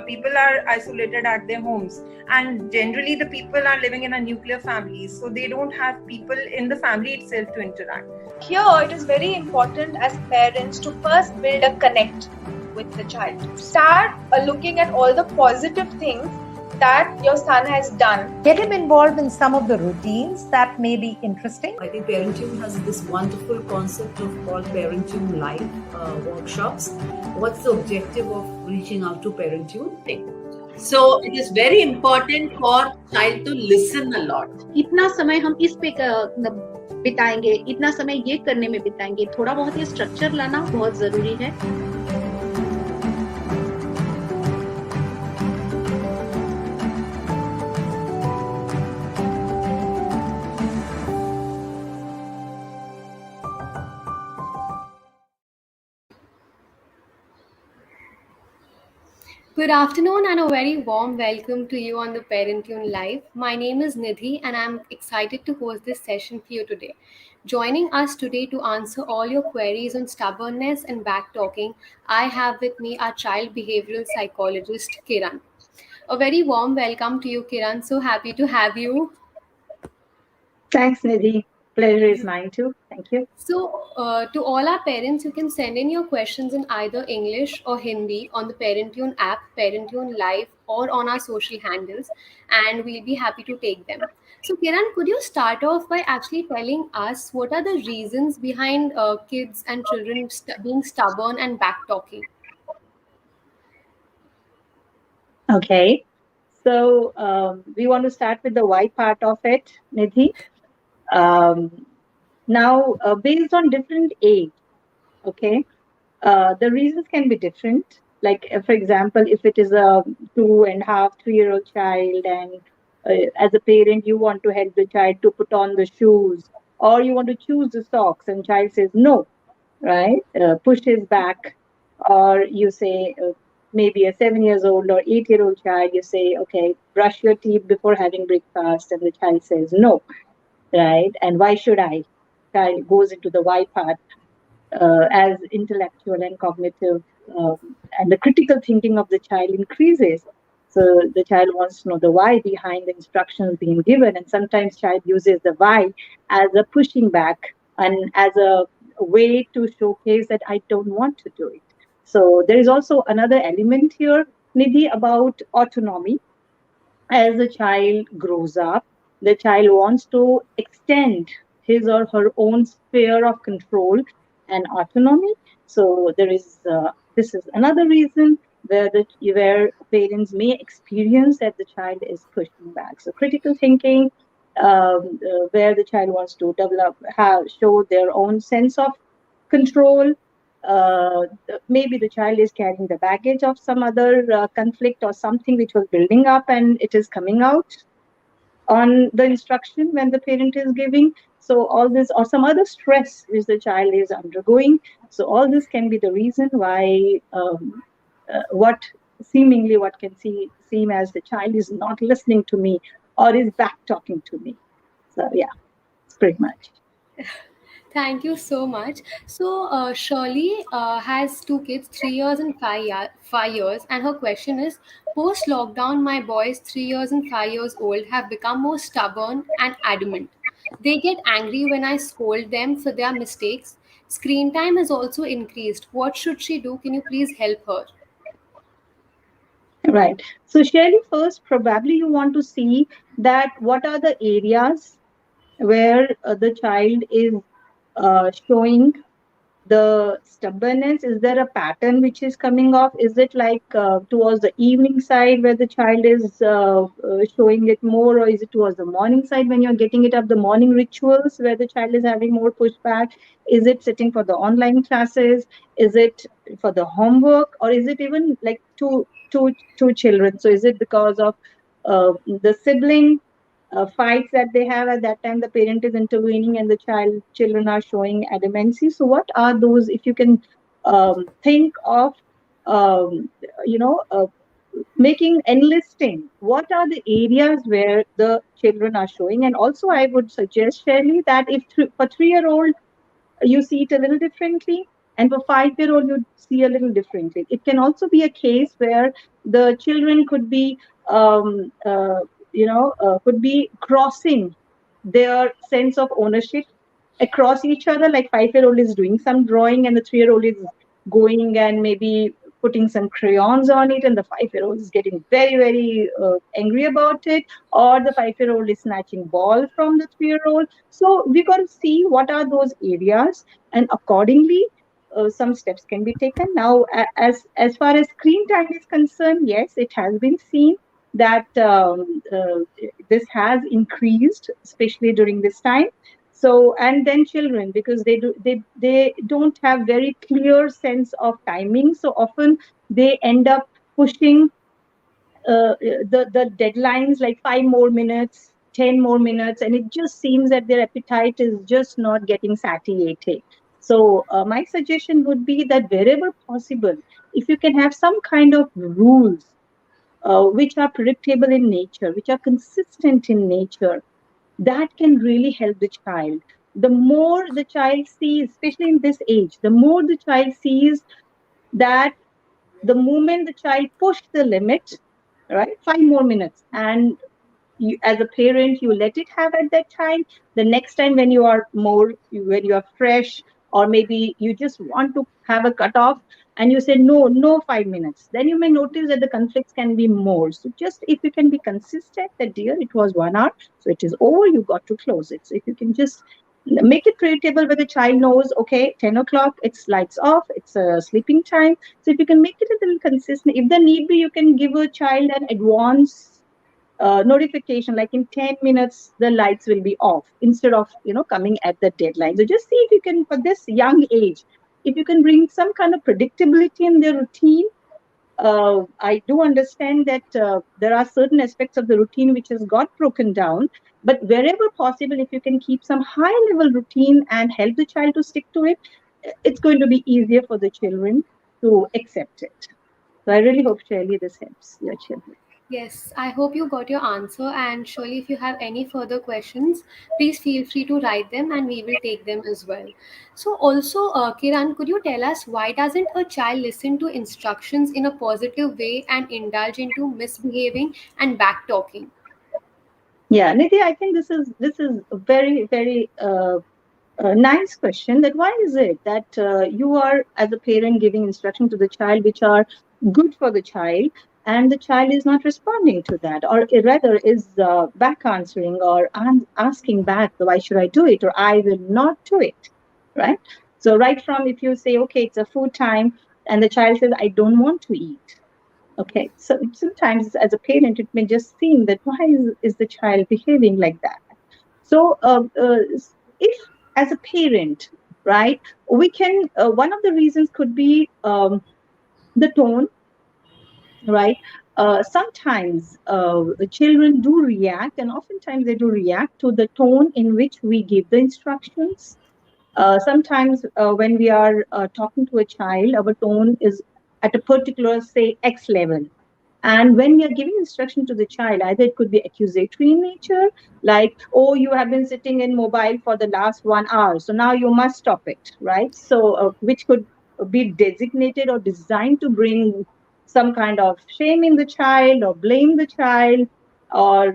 people are isolated at their homes, and generally the people are living in a nuclear families, so they don't have people in the family itself to interact. Here, it is very important as parents to first build a connect with the child. Start looking at all the positive things that your son has done. Get him involved in some of the routines that may be interesting. I think Parentune has this wonderful concept of called Parentune Live workshops. What's the objective of reaching out to Parentune? So it is very important for child to listen a lot. इतना समय हम इस पे बिताएंगे, इतना समय ये करने में बिताएंगे, थोड़ा बहुत ये स्ट्रक्चर लाना बहुत जरूरी है. Good afternoon and a very warm welcome to you on the Parentune Live. My name is Nidhi and I'm excited to host this session for you today. Joining us today to answer all your queries on stubbornness and backtalking, I have with me our child behavioral psychologist, Kiran. A very warm welcome to you, Kiran. So happy to have you. Thanks, Nidhi. Pleasure is mine too. Thank you. So, to all our parents, you can send in your questions in either English or Hindi on the Parentune app, Parentune Live, or on our social handles, and we'll be happy to take them. So, Kiran, could you start off by actually telling us what are the reasons behind kids and children being stubborn and backtalking? Okay. So, we want to start with the why part of it, Nidhi. Now, based on different age, okay, the reasons can be different. Like, for example, if it is a 2.5, 3-year-old child, and as a parent, you want to help the child to put on the shoes, or you want to choose the socks, and child says no, right? Pushes back, or you say maybe a 7-year-old or 8-year-old child, you say, okay, brush your teeth before having breakfast, and the child says no. Right, and why should I? Child goes into the why part as intellectual and cognitive, and the critical thinking of the child increases. So the child wants to know the why behind the instructions being given, and sometimes child uses the why as a pushing back and as a way to showcase that I don't want to do it. So there is also another element here, Nidhi, about autonomy. As a child grows up, the child wants to extend his or her own sphere of control and autonomy. So there is this is another reason where parents may experience that the child is pushing back. So critical thinking, where the child wants to show their own sense of control. Maybe the child is carrying the baggage of some other conflict or something which was building up and it is coming out on the instruction when the parent is giving. So all this, or some other stress which the child is undergoing. So all this can be the reason why what can seem as the child is not listening to me or is back talking to me. So yeah, it's pretty much. Thank you so much. So Shirley has 2 kids, 3 years and 5 years, and her question is, post-lockdown, my boys 3 years and 5 years old have become more stubborn and adamant. They get angry when I scold them for their mistakes. Screen time has also increased. What should she do? Can you please help her? Right. So Shirley, first, probably you want to see that what are the areas where the child is showing the stubbornness. Is there a pattern which is coming off? Is it like towards the evening side where the child is showing it more, or is it towards the morning side when you're getting it up, the morning rituals where the child is having more pushback? Is it sitting for the online classes? Is it for the homework? Or is it even like two children? So is it because of the sibling fights that they have at that time, the parent is intervening and the children are showing adamancy? So what are those, if you can think of making enlisting, what are the areas where the children are showing? And also I would suggest, Shirley, that if for 3-year-old you see it a little differently, And for 5-year-old, you see a little differently. It can also be a case where the children could be, um, uh, could be crossing their sense of ownership across each other. Like 5-year-old is doing some drawing, and the 3-year-old is going and maybe putting some crayons on it, and the 5-year-old is getting very, very angry about it, or the 5-year-old is snatching ball from the 3-year-old. So we got to see what are those areas, and accordingly some steps can be taken. Now, as far as screen time is concerned, yes, it has been seen that this has increased, especially during this time. So, and then children, because they don't have very clear sense of timing, so often they end up pushing the deadlines like 5 more minutes, 10 more minutes, and it just seems that their appetite is just not getting satiated. So my suggestion would be that wherever possible, if you can have some kind of rules which are predictable in nature, which are consistent in nature, that can really help the child. The more the child sees, especially in this age, the more the child sees that the moment the child pushed the limit, right, 5 more minutes, and you, as a parent, you let it have at that time. The next time when you are more, when you are fresh, or maybe you just want to have a cutoff, and you say no, no 5 minutes, then you may notice that the conflicts can be more. So just if you can be consistent that dear, it was 1 hour, so it is over, you got to close it. So if you can just make it predictable where the child knows, okay, 10 o'clock, it's lights off, it's a sleeping time. So if you can make it a little consistent, if the need be, you can give a child an advance notification, like in 10 minutes the lights will be off, instead of coming at the deadline. So just see if you can, for this young age, if you can bring some kind of predictability in their routine. I do understand that there are certain aspects of the routine which has got broken down, but wherever possible, if you can keep some high level routine and help the child to stick to it, it's going to be easier for the children to accept it. So I really hope, Shirley, this helps your children. Yes, I hope you got your answer. And surely, if you have any further questions, please feel free to write them and we will take them as well. So, also, Kiran, could you tell us why doesn't a child listen to instructions in a positive way and indulge into misbehaving and back talking? Yeah, Nidhi, I think this is a very, very nice question. That why is it that you are, as a parent, giving instruction to the child which are good for the child, and the child is not responding to that, or rather is back answering, or asking back, why should I do it, or I will not do it, right? So right from, if you say, okay, it's a food time, and the child says, I don't want to eat. Okay, so sometimes as a parent, it may just seem that why is the child behaving like that? So, if as a parent, right, we can, one of the reasons could be the tone, right? Sometimes children do react, and oftentimes they do react to the tone in which we give the instructions. Sometimes when we are talking to a child, our tone is at a particular, say, X level, and when we are giving instruction to the child, either it could be accusatory in nature, like, oh, you have been sitting in mobile for the last 1 hour, so now you must stop it, right? So, which could be designated or designed to bring some kind of shame in the child, or blame the child, or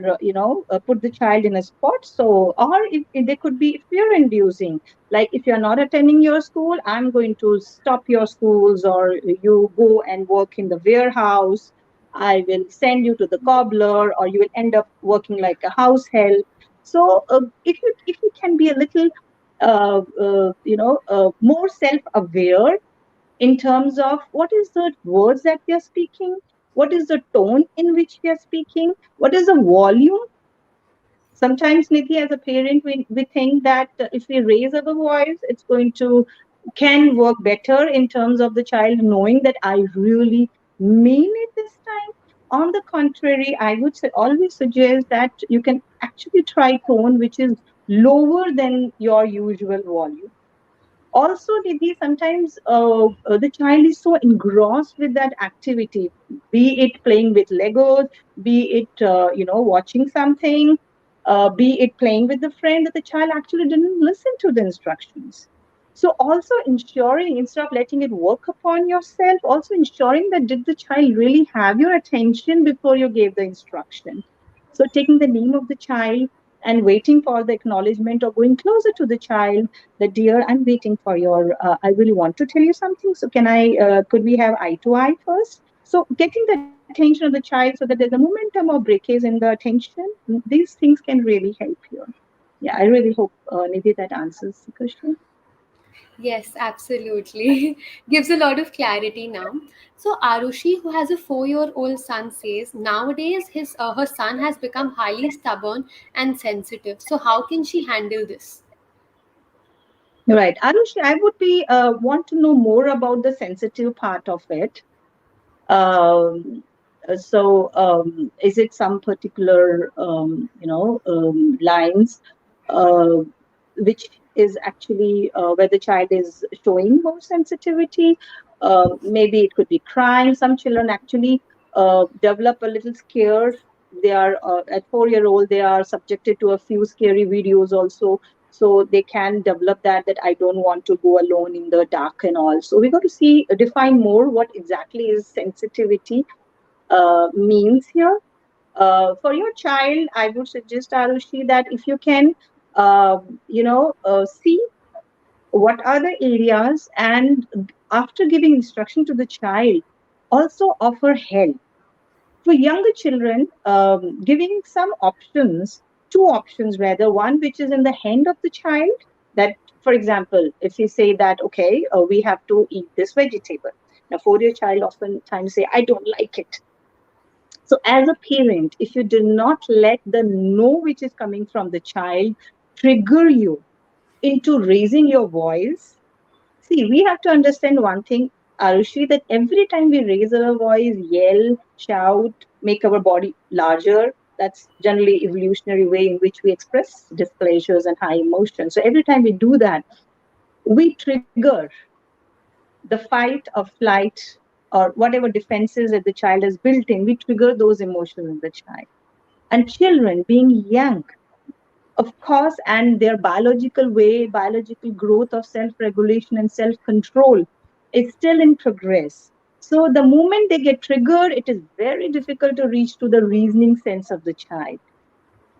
put the child in a spot. So, or if they could be fear inducing, like, if you're not attending your school, I'm going to stop your schools, or you go and work in the warehouse, I will send you to the cobbler, or you will end up working like a house help. So if you can be a little more self-aware in terms of what is the words that we are speaking, what is the tone in which we are speaking, what is the volume. Sometimes, Nidhi, as a parent, we think that if we raise our voice, it's going to can work better in terms of the child knowing that I really mean it this time. On the contrary, I would always suggest that you can actually try tone which is lower than your usual volume. Also, Didi, sometimes the child is so engrossed with that activity, be it playing with Legos, be it watching something, be it playing with the friend, that the child actually didn't listen to the instructions. So also ensuring, instead of letting it work upon yourself, also ensuring that did the child really have your attention before you gave the instruction. So taking the name of the child and waiting for the acknowledgement, or going closer to the child that, dear, I'm waiting for your, I really want to tell you something. So could we have eye to eye first? So getting the attention of the child so that there's a momentum or breakage in the attention, these things can really help you. Yeah, I really hope, Nidhi, that answers the question. Yes, absolutely. Gives a lot of clarity now. So Arushi, who has a 4-year-old son, says nowadays her son has become highly stubborn and sensitive. So how can she handle this? Right. Arushi, I would be want to know more about the sensitive part of it. Is it some particular, lines, uh, which is actually where the child is showing more sensitivity? Maybe it could be crying. Some children actually develop a little scare. They are at 4-year-old. They are subjected to a few scary videos also, so they can develop that I don't want to go alone in the dark and all. So we got to see define more what exactly is sensitivity means here. For your child, I would suggest, Arushi, that if you can see what are the areas, and after giving instruction to the child, also offer help. For younger children, giving some options, two options rather, one which is in the hand of the child, that, for example, if you say that, okay, we have to eat this vegetable. Now, 4-year child oftentimes say, I don't like it. So as a parent, if you do not let the no which is coming from the child trigger you into raising your voice. See, we have to understand one thing, Arushi, that every time we raise our voice, yell, shout, make our body larger, that's generally evolutionary way in which we express displeasures and high emotions. So every time we do that, we trigger the fight or flight or whatever defenses that the child has built in, we trigger those emotions in the child. And children being young, of course, and their biological growth of self-regulation and self-control is still in progress. So the moment they get triggered, it is very difficult to reach to the reasoning sense of the child.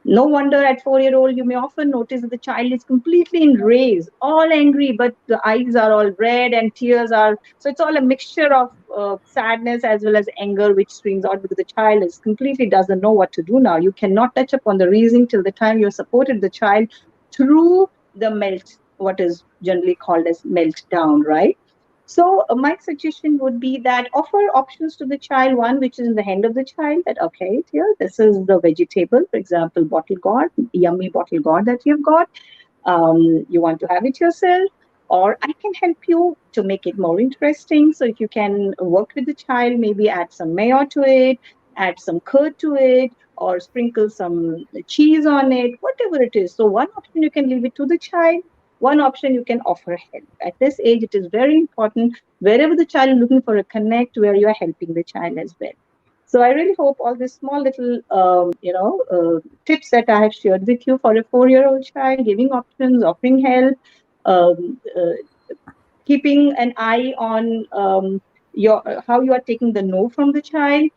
No wonder at 4-year-old, you may often notice that the child is completely enraged, all angry, but the eyes are all red and tears are. So it's all a mixture of sadness as well as anger, which streams out because the child is completely doesn't know what to do now. You cannot touch upon the reasoning till the time you supported the child through the melt, what is generally called as meltdown, right? So my suggestion would be that offer options to the child, one which is in the hand of the child, that, okay, here, this is the vegetable, for example, bottle gourd, yummy bottle gourd that you've got. You want to have it yourself, or I can help you to make it more interesting. So if you can work with the child, maybe add some mayo to it, add some curd to it, or sprinkle some cheese on it, whatever it is. So one option you can leave it to the child, one option you can offer help. At this age, it is very important, wherever the child is looking for a connect, where you are helping the child as well. So I really hope all these small little, tips that I have shared with you for a 4-year-old child, giving options, offering help, um, uh, keeping an eye on your how you are taking the no from the child.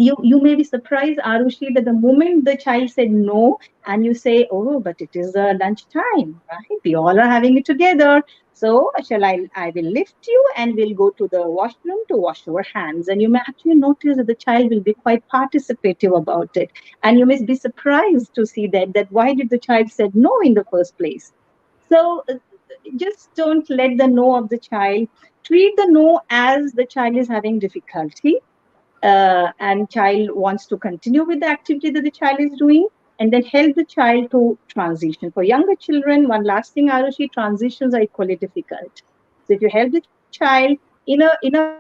You may be surprised, Arushi, that the moment the child said no, and you say, oh, but it is lunch time, right? We all are having it together. So shall I will lift you and we'll go to the washroom to wash our hands. And you may actually notice that the child will be quite participative about it. And you may be surprised to see that why did the child said no in the first place? So just don't let the no of the child, treat the no as the child is having difficulty, and child wants to continue with the activity that the child is doing, and then help the child to transition. For younger children, one last thing, Arushi, transitions are equally difficult. So if you help the child in a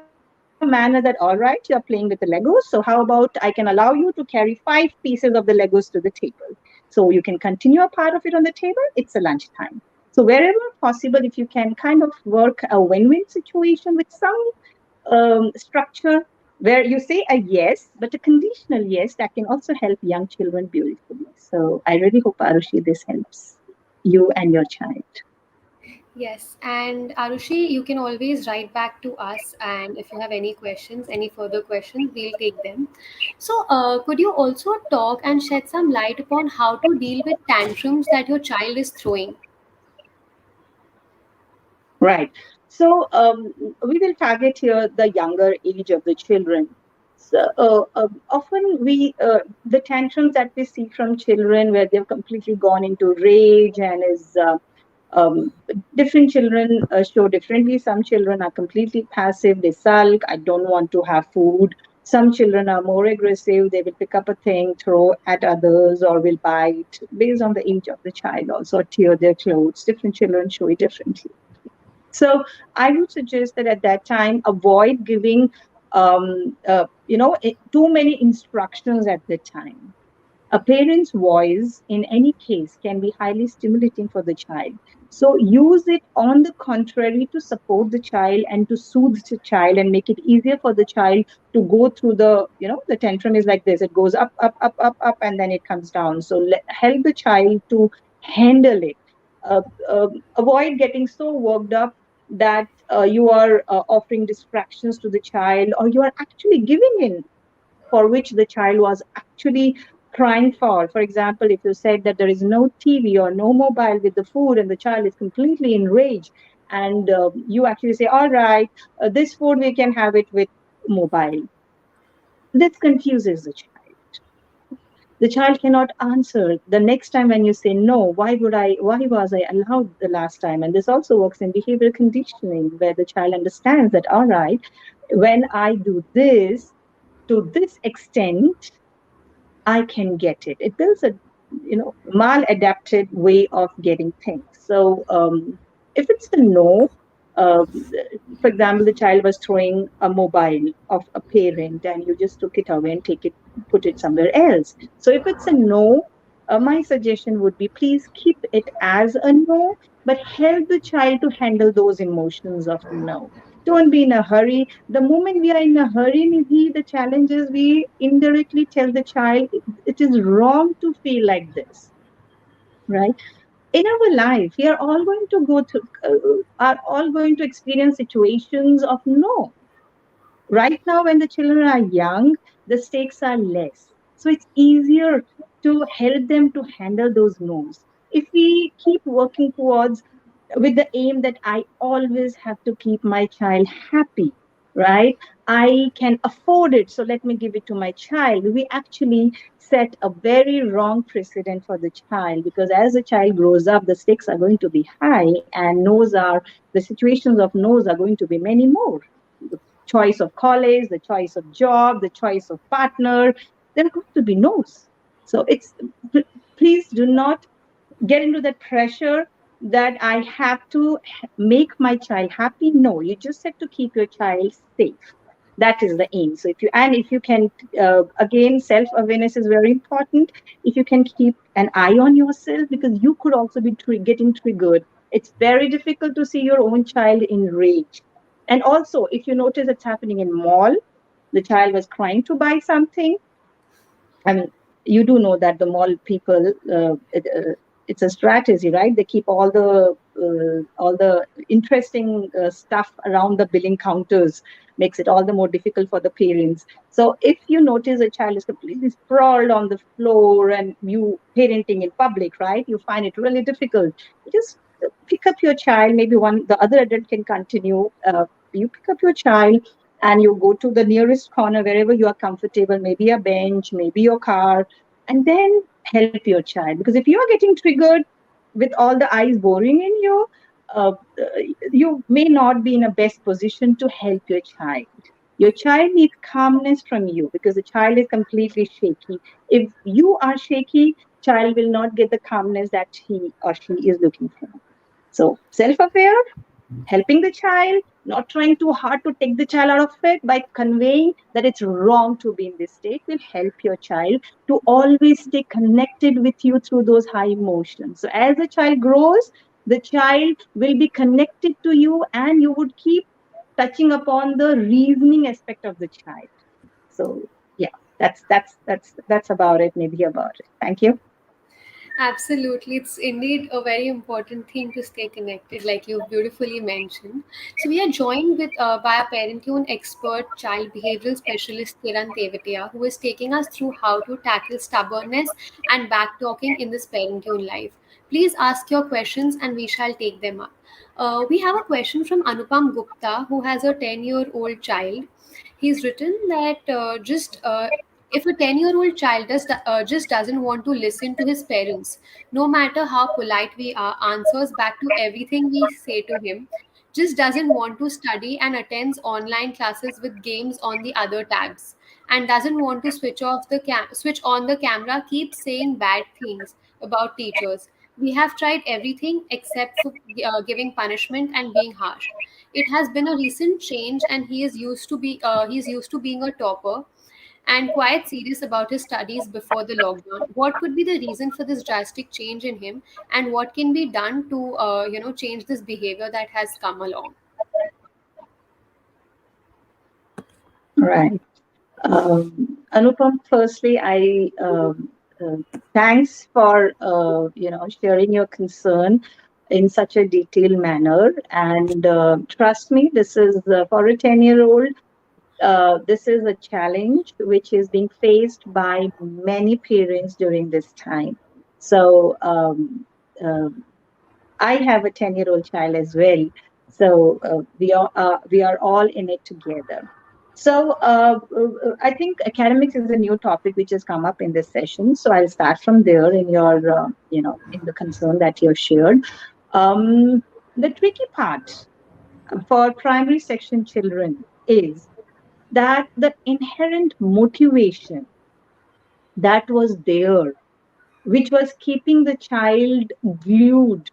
manner that, all right, you are playing with the Legos, so how about I can allow you to carry 5 pieces of the Legos to the table. So you can continue a part of it on the table, it's a lunchtime. So wherever possible, if you can kind of work a win-win situation with some structure where you say a yes, but a conditional yes, that can also help young children beautifully. So I really hope, Arushi, this helps you and your child. Yes, and Arushi, you can always write back to us, and if you have any questions, any further questions, we'll take them. So, could you also talk and shed some light upon how to deal with tantrums that your child is throwing? Right. So we will target here the younger age of the children. So often the tantrums that we see from children where they've completely gone into rage and is um, different children show differently. Some children are completely passive. They sulk. I don't want to have food. Some children are more aggressive. They will pick up a thing, throw at others, or will bite based on the age of the child. Also, tear their clothes. Different children show it differently. So I would suggest that at that time, avoid giving, too many instructions at the time. A parent's voice, in any case, can be highly stimulating for the child. So use it on the contrary to support the child and to soothe the child and make it easier for the child to go through the tantrum is like this. It goes up, up, up, up, up, and then it comes down. So help the child to handle it. Uh, Avoid getting so worked up that you are offering distractions to the child or you are actually giving in for which the child was actually crying for. For example, if you said that there is no TV or no mobile with the food and the child is completely enraged, and you actually say, all right, this food we can have it with mobile. This confuses the child. The child cannot answer the next time when you say no. Why was I allowed the last time? And this also works in behavioral conditioning where the child understands that, all right, when I do this to this extent, I can get it. It builds a maladapted way of getting things. So if it's a no, uh, for example, the child was throwing a mobile of a parent and you just took it away and put it somewhere else. So if it's a no, my suggestion would be please keep it as a no, but help the child to handle those emotions of no. Don't be in a hurry. The moment we are in a hurry, Nidhi, the challenge is we indirectly tell the child it is wrong to feel like this, right? In our life, we are all going to are all going to experience situations of no. Right now, when the children are young, the stakes are less. So it's easier to help them to handle those no's. If we keep working towards with the aim that I always have to keep my child happy, right? I can afford it, so let me give it to my child. We actually set a very wrong precedent for the child because as the child grows up, the stakes are going to be high, and the situations of no's are going to be many more. The choice of college, the choice of job, the choice of partner, there are going to be no's. So please do not get into that pressure that I have to make my child happy. No, you just have to keep your child safe. That is the aim. So if you can, again, self-awareness is very important. If you can keep an eye on yourself, because you could also be getting triggered. It's very difficult to see your own child in rage. And also, if you notice it's happening in mall, the child was trying to buy something. I mean, you do know that the mall people, it's a strategy, right? They keep all the interesting stuff around the billing counters, makes it all the more difficult for the parents. So if you notice a child is completely sprawled on the floor and you parenting in public, right? You find it really difficult. Just pick up your child. Maybe the other adult can continue. You pick up your child and you go to the nearest corner wherever you are comfortable, maybe a bench, maybe your car, and then help your child. Because if you are getting triggered with all the eyes boring in you, uh, you may not be in a best position to help your child. Your child needs calmness from you because the child is completely shaky. If you are shaky, child will not get the calmness that he or she is looking for. So self-aware, helping the child, not trying too hard to take the child out of it by conveying that it's wrong to be in this state will help your child to always stay connected with you through those high emotions. So as the child grows, the child will be connected to you and you would keep touching upon the reasoning aspect of the child. So yeah, that's about it, maybe about it. Thank you. Absolutely. It's indeed a very important thing to stay connected, like you beautifully mentioned. So, we are joined by a Parentune expert, child behavioral specialist Kiran Tevtiya, who is taking us through how to tackle stubbornness and backtalking in this Parentune life. Please ask your questions and we shall take them up. We have a question from Anupam Gupta, who has a 10-year-old child. He's written that just if a 10-year-old child just doesn't want to listen to his parents, no matter how polite we are, answers back to everything we say to him, just doesn't want to study and attends online classes with games on the other tabs, and doesn't want to switch on the camera, keeps saying bad things about teachers. We have tried everything except for giving punishment and being harsh. It has been a recent change, and he's used to being a topper and quite serious about his studies before the lockdown. What could be the reason for this drastic change in him, and what can be done to change this behavior that has come along? Right. Anupam, firstly, I thanks for sharing your concern in such a detailed manner. And trust me, this is for a 10-year-old. This is a challenge which is being faced by many parents during this time. So I have a 10-year-old child as well. So we are all in it together. So I think academics is a new topic which has come up in this session. So I'll start from there in your, in the concern that you shared. The tricky part for primary section children is that the inherent motivation that was there, which was keeping the child glued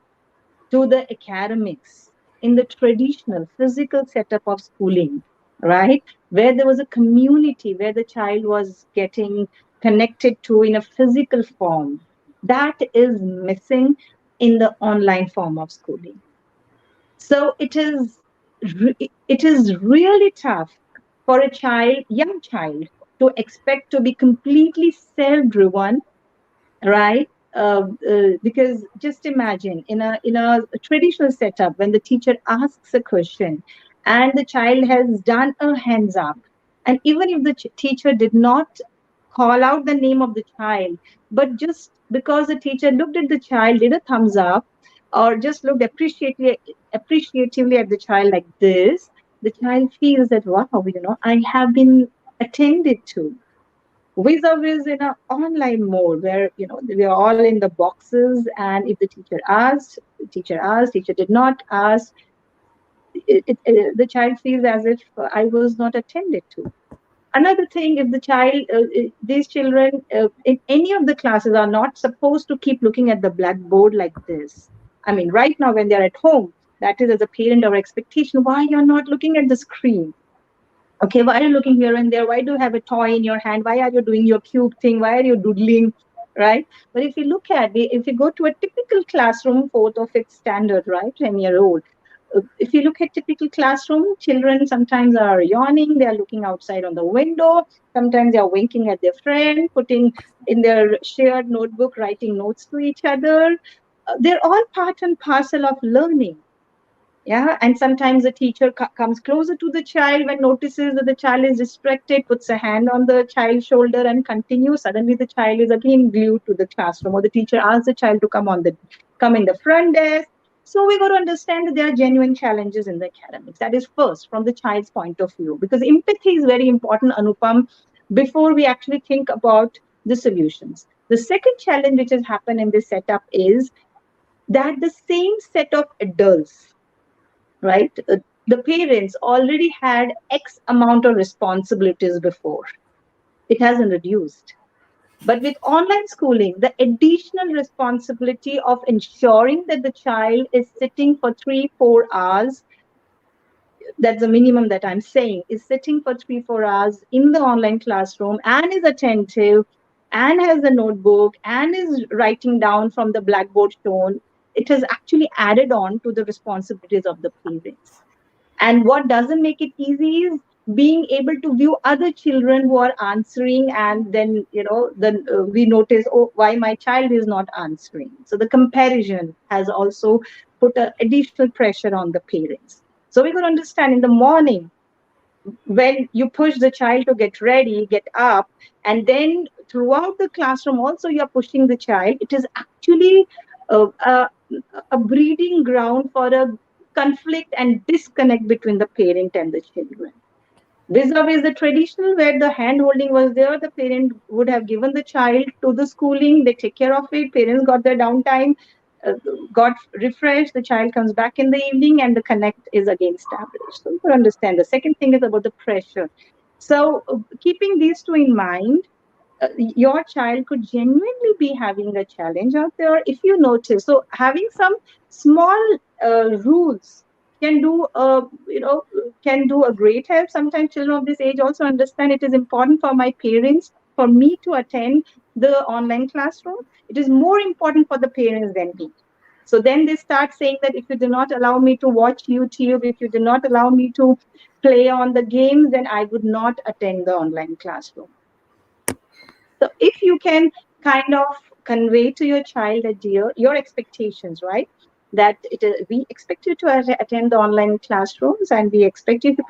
to the academics in the traditional physical setup of schooling, right? Where there was a community where the child was getting connected to in a physical form, that is missing in the online form of schooling. So it is really tough for a young child, to expect to be completely self-driven, right? Because just imagine in a traditional setup, when the teacher asks a question and the child has done a hands up, and even if the teacher did not call out the name of the child, but just because the teacher looked at the child, did a thumbs up, or just looked appreciatively at the child like this, the child feels that, wow, I have been attended to. Vis-a-vis in an online mode where we are all in the boxes, and if the teacher did not ask, the child feels as if I was not attended to. Another thing, if the child, these children in any of the classes are not supposed to keep looking at the blackboard like this. I mean, right now when they're at home, that is as a parent our expectation. Why you're not looking at the screen? Okay, why are you looking here and there? Why do you have a toy in your hand? Why are you doing your cube thing? Why are you doodling? Right? But if you look at it, if you go to a typical classroom, fourth or fifth standard, right, 10-year-old, if you look at typical classroom, children sometimes are yawning, they are looking outside on the window, sometimes they are winking at their friend, putting in their shared notebook, writing notes to each other. They're all part and parcel of learning. Yeah, and sometimes the teacher comes closer to the child when notices that the child is distracted, puts a hand on the child's shoulder and continues. Suddenly the child is again glued to the classroom, or the teacher asks the child to come in the front desk. So we got to understand that there are genuine challenges in the academics. That is first from the child's point of view, because empathy is very important, Anupam, before we actually think about the solutions. The second challenge which has happened in this setup is that the same set of adults, right? The parents already had X amount of responsibilities before. It hasn't reduced. But with online schooling, the additional responsibility of ensuring that the child is sitting for 3-4 hours, that's the minimum that I'm saying, is sitting for 3-4 hours in the online classroom and is attentive and has a notebook and is writing down from the blackboard shown, it has actually added on to the responsibilities of the parents. And what doesn't make it easy is being able to view other children who are answering, and then we notice, oh, why my child is not answering. So the comparison has also put additional pressure on the parents. So we could understand in the morning, when you push the child to get ready, get up, and then throughout the classroom also you are pushing the child, it is actually uh, a, a breeding ground for a conflict and disconnect between the parent and the children. Vis-a-vis the traditional, where the hand holding was there, the parent would have given the child to the schooling, they take care of it, parents got their downtime, uh, got refreshed, the child comes back in the evening, and the connect is again established. So you understand. The second thing is about the pressure. So keeping these two in mind, your child could genuinely be having a challenge out there if you notice. So having some small rules can do can do a great help. Sometimes children of this age also understand it is important for my parents, for me to attend the online classroom. It is more important for the parents than me. So then they start saying that if you do not allow me to watch YouTube, if you do not allow me to play on the games, then I would not attend the online classroom. So if you can kind of convey to your child that, dear, your expectations, right? That we expect you to attend the online classrooms, and we expect you, if you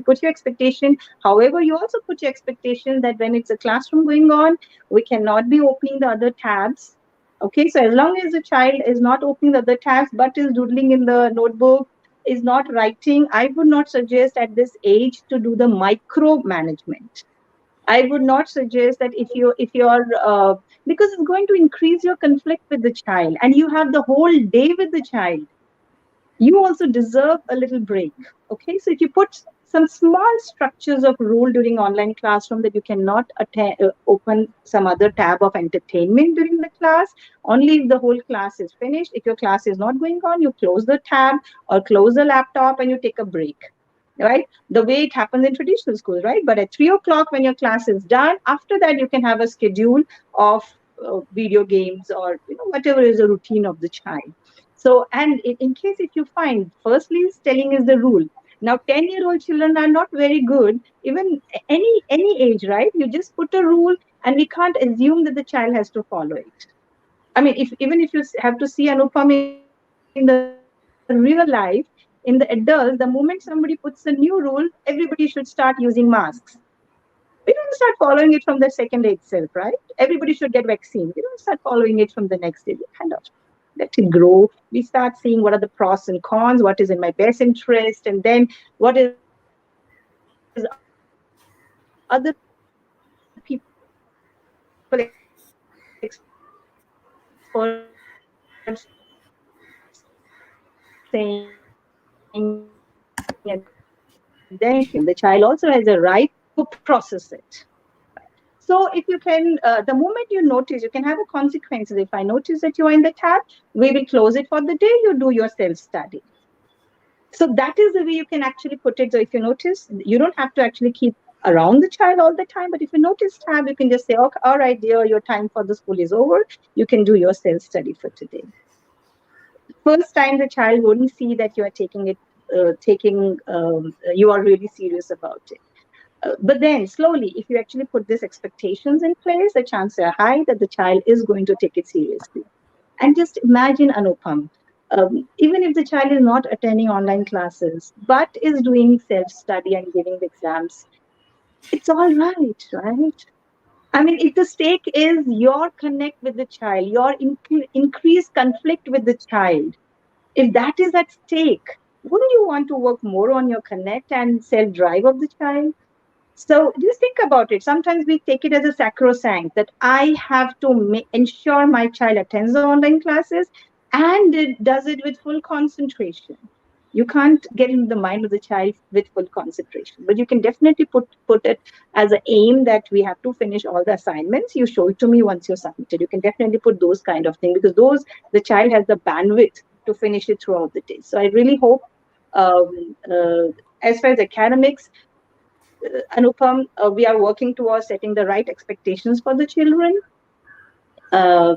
put your expectation, however, you also put your expectation that when it's a classroom going on, we cannot be opening the other tabs. Okay, so as long as the child is not opening the other tabs but is doodling in the notebook, is not writing, I would not suggest at this age to do the micro management. I would not suggest that if you're because it's going to increase your conflict with the child, and you have the whole day with the child. You also deserve a little break. Okay, so if you put some small structures of rule during online classroom, that you cannot open some other tab of entertainment during the class, only if the whole class is finished. If your class is not going on, you close the tab or close the laptop and you take a break, right? The way it happens in traditional schools, right? But at 3 o'clock, when your class is done, after that you can have a schedule of video games, or whatever is the routine of the child. So, and in case if you find, firstly, telling is the rule. Now, 10-year-old children are not very good, even any age, right? You just put a rule, and we can't assume that the child has to follow it. I mean, even if you have to see Anupam in the real life, in the adults, the moment somebody puts a new rule, everybody should start using masks. We don't start following it from the second day itself, right? Everybody should get vaccine. We don't start following it from the next day. We kind of let it grow. We start seeing what are the pros and cons, what is in my best interest, and then what is other people experts saying, and then the child also has a right to process it. So if you can, the moment you notice, you can have a consequences. If I notice that you are in the tab, we will close it for the day. You do your self-study. So that is the way you can actually put it. So if you notice, you don't have to actually keep around the child all the time. But if you notice tab, you can just say, okay, all right, dear, your time for the school is over. You can do your self-study for today. First time the child wouldn't see that you are you are really serious about it. But then slowly, if you actually put these expectations in place, the chances are high that the child is going to take it seriously. And just imagine, Anupam, even if the child is not attending online classes, but is doing self-study and giving the exams, it's all right, right? I mean, if the stake is your connect with the child, your increased conflict with the child, if that is at stake, wouldn't you want to work more on your connect and self-drive of the child? So just think about it. Sometimes we take it as a sacrosanct that I have to ensure my child attends the online classes and it does it with full concentration. You can't get into the mind of the child with full concentration, but you can definitely put it as an aim that we have to finish all the assignments. You show it to me once you're submitted. You can definitely put those kind of things, because those, the child has the bandwidth to finish it throughout the day. So I really hope, as far as academics, Anupam, we are working towards setting the right expectations for the children.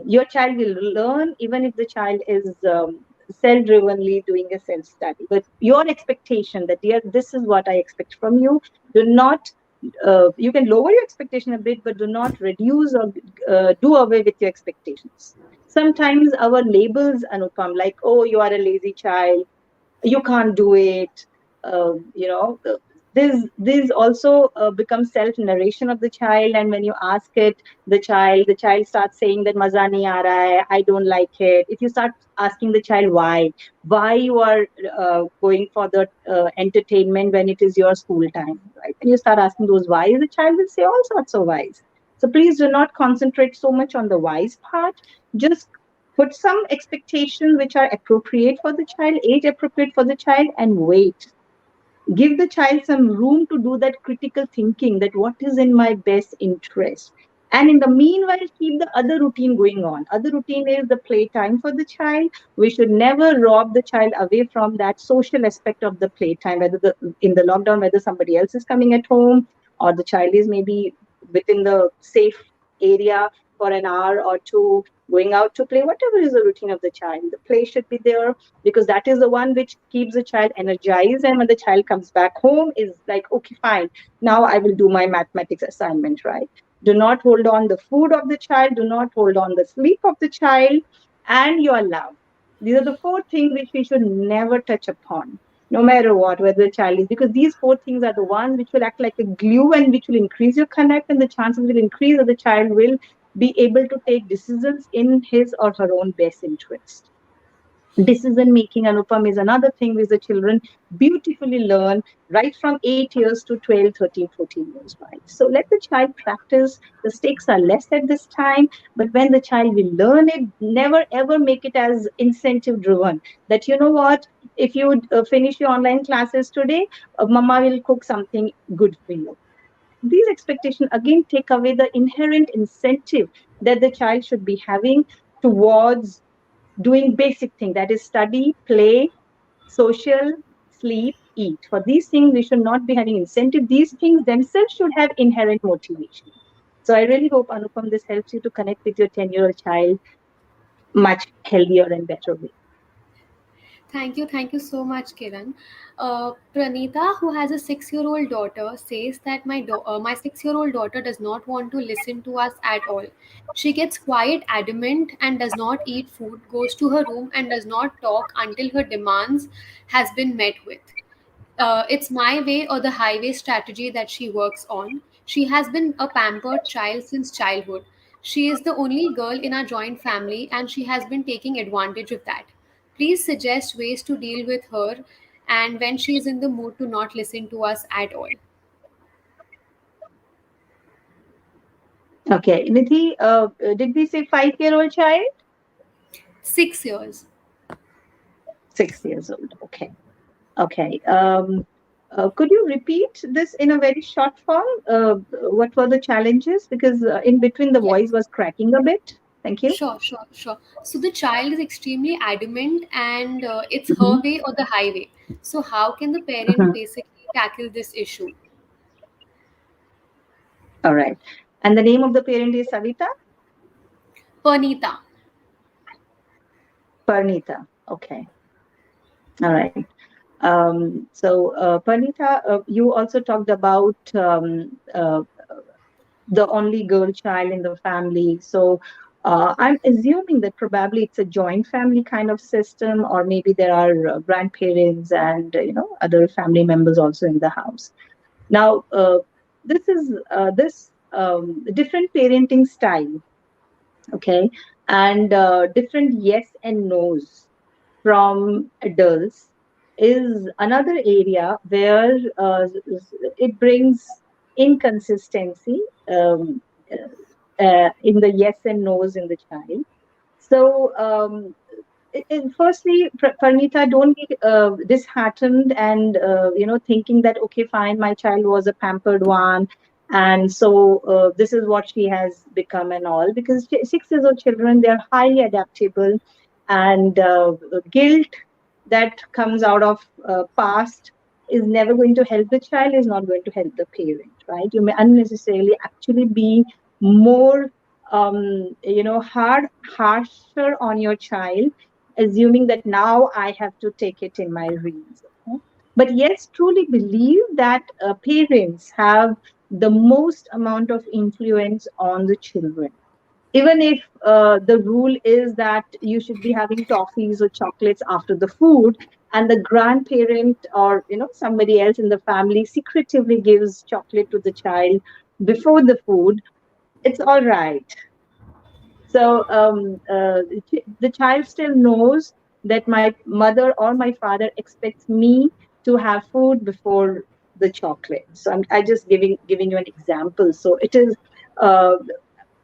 Your child will learn, even if the child is self-drivenly doing a self-study. But your expectation that, dear, this is what I expect from you, do not, you can lower your expectation a bit, but do not reduce or do away with your expectations. Sometimes our labels, Anupam, like, oh, you are a lazy child, you can't do it, you know, this also becomes self narration of the child. And when you ask it, the child starts saying that maza nahi aa raha hai, I don't like it. If you start asking the child why you are going for the entertainment when it is your school time, right? And you start asking those whys, the child will say all sorts of whys. So please do not concentrate so much on the whys part. Just put some expectations which are appropriate for the child, age appropriate for the child, and wait. Give the child some room to do that critical thinking, that what is in my best interest. And in the meanwhile, keep the other routine going on. Other routine is the playtime for the child. We should never rob the child away from that social aspect of the playtime, whether in the lockdown, whether somebody else is coming at home or the child is maybe within the safe area for an hour or two, going out to play, whatever is the routine of the child. The play should be there, because that is the one which keeps the child energized. And when the child comes back home, is like, okay, fine, now I will do my mathematics assignment, right? Do not hold on the food of the child, do not hold on the sleep of the child, and your love. These are the four things which we should never touch upon, no matter what, whether the child is, because these four things are the ones which will act like a glue and which will increase your connect, and the chances will increase that the child will be able to take decisions in his or her own best interest. Decision making, Anupam, is another thing which the children beautifully learn right from 8 years to 12, 13, 14 years, right? So let the child practice. The stakes are less at this time, but when the child will learn it, never ever make it as incentive driven, that, you know what, if you finish your online classes today, mama will cook something good for you. These expectations again take away the inherent incentive that the child should be having towards doing basic things, that is study, play, social, sleep, eat. For these things, we should not be having incentive. These things themselves should have inherent motivation. So I really hope, Anupam, this helps you to connect with your 10-year-old child much healthier and better way. Thank you so much, Kiran. Pranita, who has a 6-year-old daughter, says that my 6-year-old daughter does not want to listen to us at all. She gets quite adamant and does not eat food, goes to her room and does not talk until her demands has been met with. It's my way or the highway strategy that she works on. She has been a pampered child since childhood. She is the only girl in our joint family and she has been taking advantage of that. Please suggest ways to deal with her and when she is in the mood to not listen to us at all. Okay, Nidhi, did we say 5-year-old child? 6 years. 6 years old. Okay. Okay. Could you repeat this in a very short form? What were the challenges? Because in between the Yes. voice was cracking a bit. Thank you. Sure. So the child is extremely adamant and it's Mhm. her way or the highway. So, how can the parent Mhm. basically tackle this issue? All right. And the name of the parent is Savita? Pernita. Parnita. Okay. All right. Parnita, you also talked about the only girl child in the family. So I'm assuming that probably it's a joint family kind of system, or maybe there are grandparents and other family members also in the house. Now, this is this different parenting style, okay, and different yes and no's from adults is another area where it brings inconsistency in the yes and no's in the child. So, firstly, Parnita, don't be disheartened and thinking that, okay, fine, my child was a pampered one, and so this is what she has become and all. Because 6 years old children, they are highly adaptable, and guilt that comes out of past is never going to help the child, is not going to help the parent, right? You may unnecessarily actually be more harsher on your child assuming that now I have to take it in my reins. Okay? But yes, truly believe that parents have the most amount of influence on the children. Even if the rule is that you should be having toffees or chocolates after the food, and the grandparent or somebody else in the family secretively gives chocolate to the child before the food, it's all right. So the child still knows that my mother or my father expects me to have food before the chocolate. So I just giving you an example. So it is uh,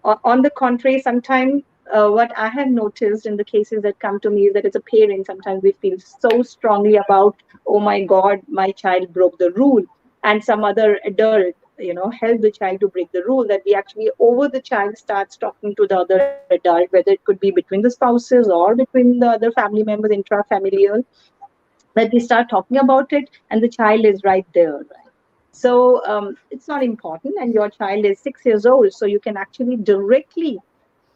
on the contrary, sometimes what I have noticed in the cases that come to me is that as a parent, sometimes we feel so strongly about, oh my God, my child broke the rule, and some other adult, help the child to break the rule, that we actually over the child starts talking to the other adult, whether it could be between the spouses or between the other family members, intrafamilial, that we start talking about it, and the child is right there. Right? So it's not important, and your child is 6 years old, so you can actually directly,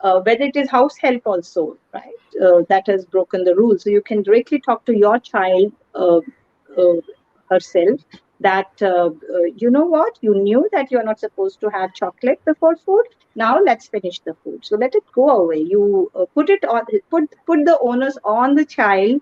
whether it is house help also, right? That has broken the rules. So you can directly talk to your child uh, herself that, you know what, you knew that you're not supposed to have chocolate before food. Now let's finish the food. So let it go away. You put the onus on the child.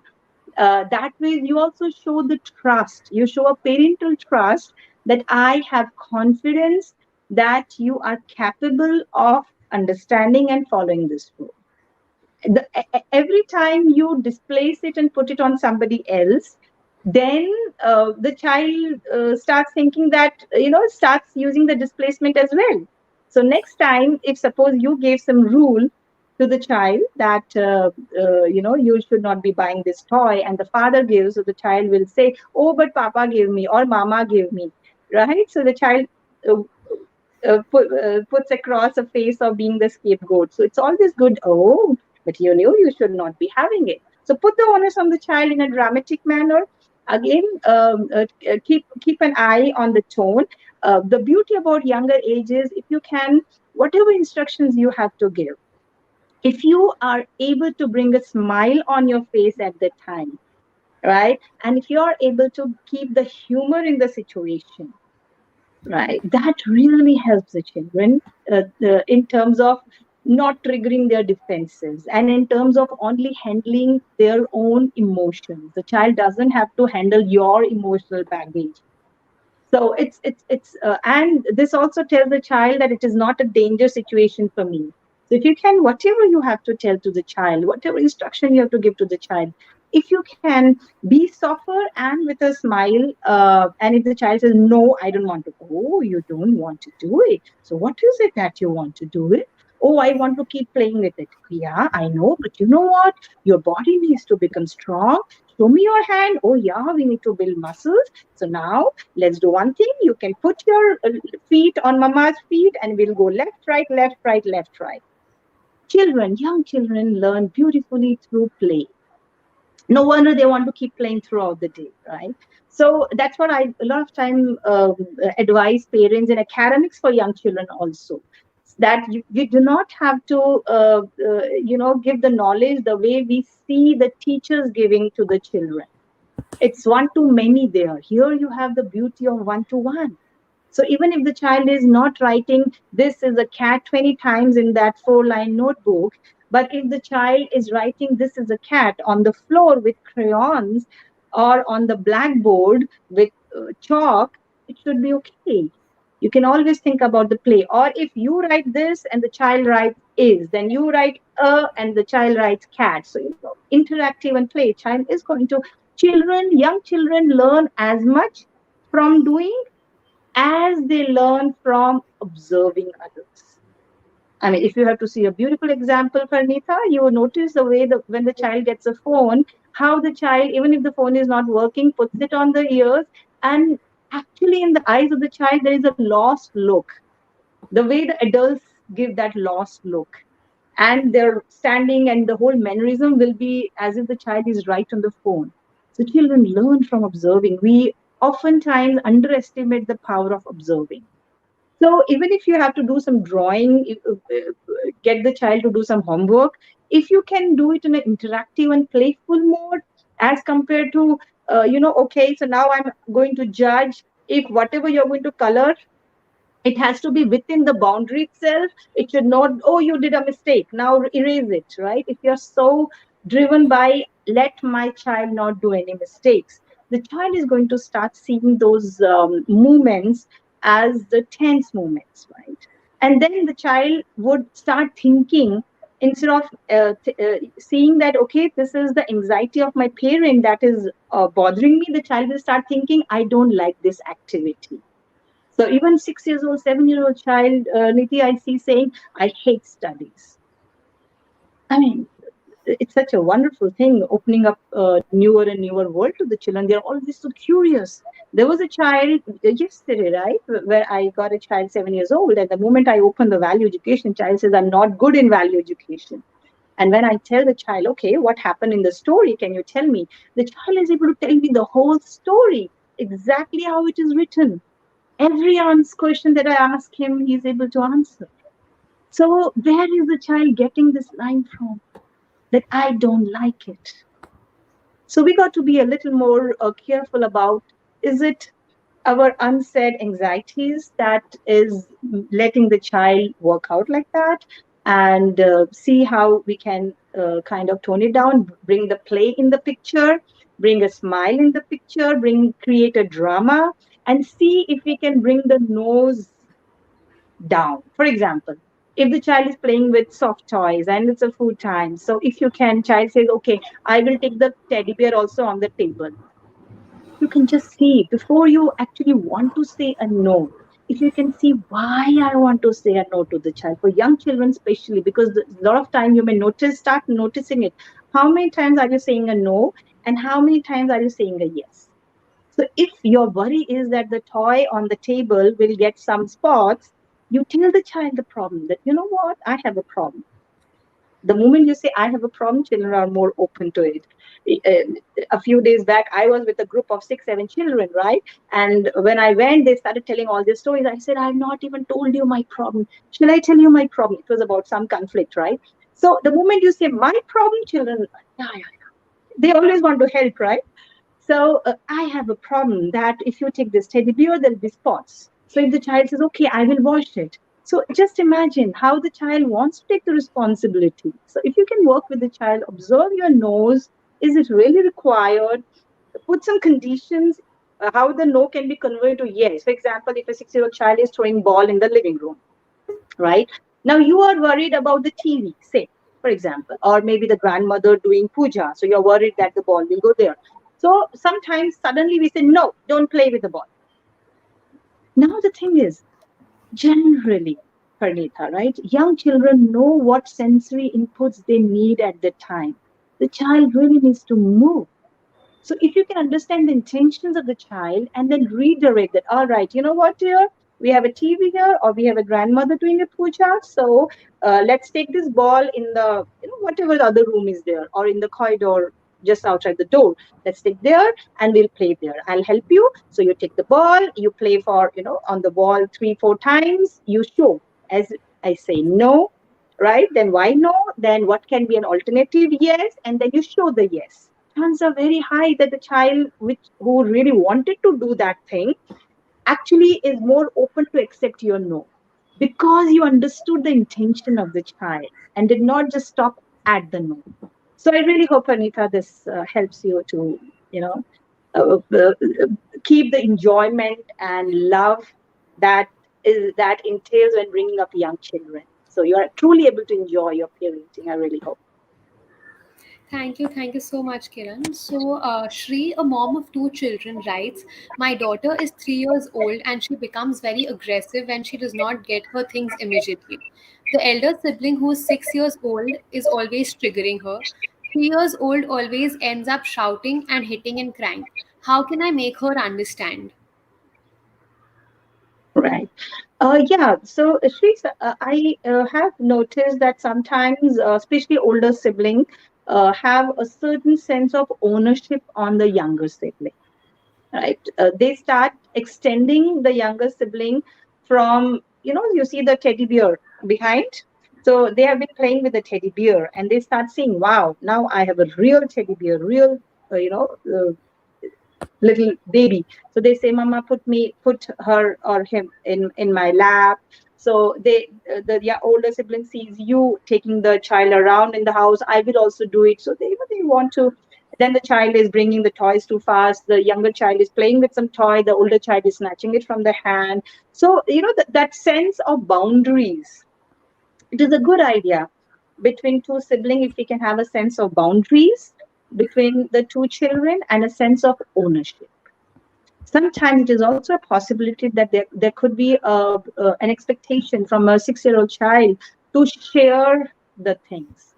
That way you also show the trust. You show a parental trust that I have confidence that you are capable of understanding and following this rule. Every time you displace it and put it on somebody else, then the child starts thinking that, starts using the displacement as well. So next time, if suppose you gave some rule to the child that, you should not be buying this toy, and the father gives, so the child will say, oh, but Papa gave me or Mama gave me, right? So the child uh, puts across a face of being the scapegoat. So it's always good. Oh, but you knew you should not be having it. So put the onus on the child in a dramatic manner. Again, keep an eye on the tone. The beauty about younger ages, if you can, whatever instructions you have to give, if you are able to bring a smile on your face at the time, right, and if you are able to keep the humor in the situation, right, that really helps the children in terms of not triggering their defenses, and in terms of only handling their own emotions. The child doesn't have to handle your emotional baggage. So and this also tells the child that it is not a danger situation for me. So if you can, whatever you have to tell to the child, whatever instruction you have to give to the child, if you can be softer and with a smile, and if the child says, no, I don't want to, oh, you don't want to do it, so what is it that you want to do it? Oh, I want to keep playing with it. Yeah, I know, but you know what, your body needs to become strong. Show me your hand. Oh yeah, we need to build muscles. So now let's do one thing. You can put your feet on mama's feet, and we'll go left, right, left, right, left, right. Children, young children learn beautifully through play. No wonder they want to keep playing throughout the day, right? So that's what I a lot of time advise parents in academics for young children also, that you do not have to give the knowledge the way we see the teachers giving to the children. It's one to many there. Here you have the beauty of one to one. So even if the child is not writing, this is a cat 20 times in that 4-line notebook, but if the child is writing, this is a cat on the floor with crayons or on the blackboard with chalk, it should be okay. You can always think about the play. Or if you write this and the child writes is, then you write and the child writes cat. So, interactive and play. Child is going to, young children learn as much from doing as they learn from observing others. I mean, if you have to see a beautiful example, Farnita, you will notice the way when the child gets a phone, how the child, even if the phone is not working, puts it on the ears, and actually in the eyes of the child, there is a lost look. The way the adults give that lost look. And they're standing, and the whole mannerism will be as if the child is right on the phone. So children learn from observing. We oftentimes underestimate the power of observing. So even if you have to do some drawing, get the child to do some homework, if you can do it in an interactive and playful mode, as compared to okay, so now I'm going to judge if whatever you're going to color, it has to be within the boundary itself. It should not, oh, you did a mistake, now erase it, right? If you're so driven by let my child not do any mistakes, the child is going to start seeing those movements as the tense moments, right? And then the child would start thinking, instead of seeing that, okay, this is the anxiety of my parent that is bothering me, the child will start thinking, I don't like this activity. So even 6 years old, 7 year old child, Niti, I see saying, I hate studies. I mean, it's such a wonderful thing, opening up a newer and newer world to the children. They're always so curious. There was a child yesterday, right, where I got a child 7 years old, and the moment I opened the value education, child says, I'm not good in value education. And when I tell the child, okay, what happened in the story? Can you tell me? The child is able to tell me the whole story, exactly how it is written. Every question that I ask him, he's able to answer. So where is the child getting this line from? That I don't like it. So we got to be a little more careful about, is it our unsaid anxieties that is letting the child work out like that? And see how we can kind of tone it down, bring the play in the picture, bring a smile in the picture, create a drama, and see if we can bring the nose down. For example, if the child is playing with soft toys and it's a food time, so if you can, child says, okay, I will take the teddy bear also on the table. You can just see before you actually want to say a no. If you can see why I want to say a no to the child, for young children especially, because a lot of time you may start noticing it. How many times are you saying a no, and how many times are you saying a yes? So if your worry is that the toy on the table will get some spots, you tell the child the problem, that, you know what, I have a problem. The moment you say, I have a problem, children are more open to it. A few days back, I was with a group of 6, 7 children, right? And when I went, they started telling all their stories. I said, I've not even told you my problem. Shall I tell you my problem? It was about some conflict, right? So the moment you say my problem, children, yeah, they always want to help, right? So I have a problem that if you take this teddy bear, there'll be spots. So if the child says, okay, I will wash it. So just imagine how the child wants to take the responsibility. So if you can work with the child, observe your nose. Is it really required? Put some conditions, how the no can be converted to yes. For example, if a 6-year-old child is throwing ball in the living room, right? Now you are worried about the TV, say, for example, or maybe the grandmother doing puja. So you're worried that the ball will go there. So sometimes suddenly we say, no, don't play with the ball. Now the thing is, generally, Pranitha, right? Young children know what sensory inputs they need at the time. The child really needs to move. So if you can understand the intentions of the child and then redirect that, all right, you know what, dear? We have a TV here, or we have a grandmother doing a puja. So let's take this ball in the, whatever the other room is there, or in the corridor just outside the door. Let's take there and we'll play there. I'll help you. So you take the ball, you play for, on the ball 3-4 times, you show. As I say, no, right? Then why no? Then what can be an alternative yes? And then you show the yes. Chances are very high that the child who really wanted to do that thing actually is more open to accept your no, because you understood the intention of the child and did not just stop at the no. So I really hope, Anita, this helps you to, keep the enjoyment and love that entails when bringing up young children. So you are truly able to enjoy your parenting. I really hope. Thank you so much, Kiran. So, Shri, a mom of 2 children, writes, my daughter is 3 years old and she becomes very aggressive when she does not get her things immediately. The elder sibling, who is 6 years old, is always triggering her. 3 years old always ends up shouting and hitting and crying. How can I make her understand? Right. Yeah. So, Shri, I have noticed that sometimes, especially older sibling, have a certain sense of ownership on the younger sibling. Right. They start extending the younger sibling from, you see the teddy bear behind. So they have been playing with the teddy bear, and they start saying, "Wow, now I have a real teddy bear, real, little baby." So they say, "Mama, put her or him in my lap." So the older sibling sees you taking the child around in the house. I will also do it. So they want to. Then the child is bringing the toys too fast. The younger child is playing with some toy. The older child is snatching it from the hand. So that sense of boundaries. It is a good idea between two siblings if we can have a sense of boundaries between the two children and a sense of ownership. Sometimes it is also a possibility that there could be an expectation from a 6-year-old child to share the things.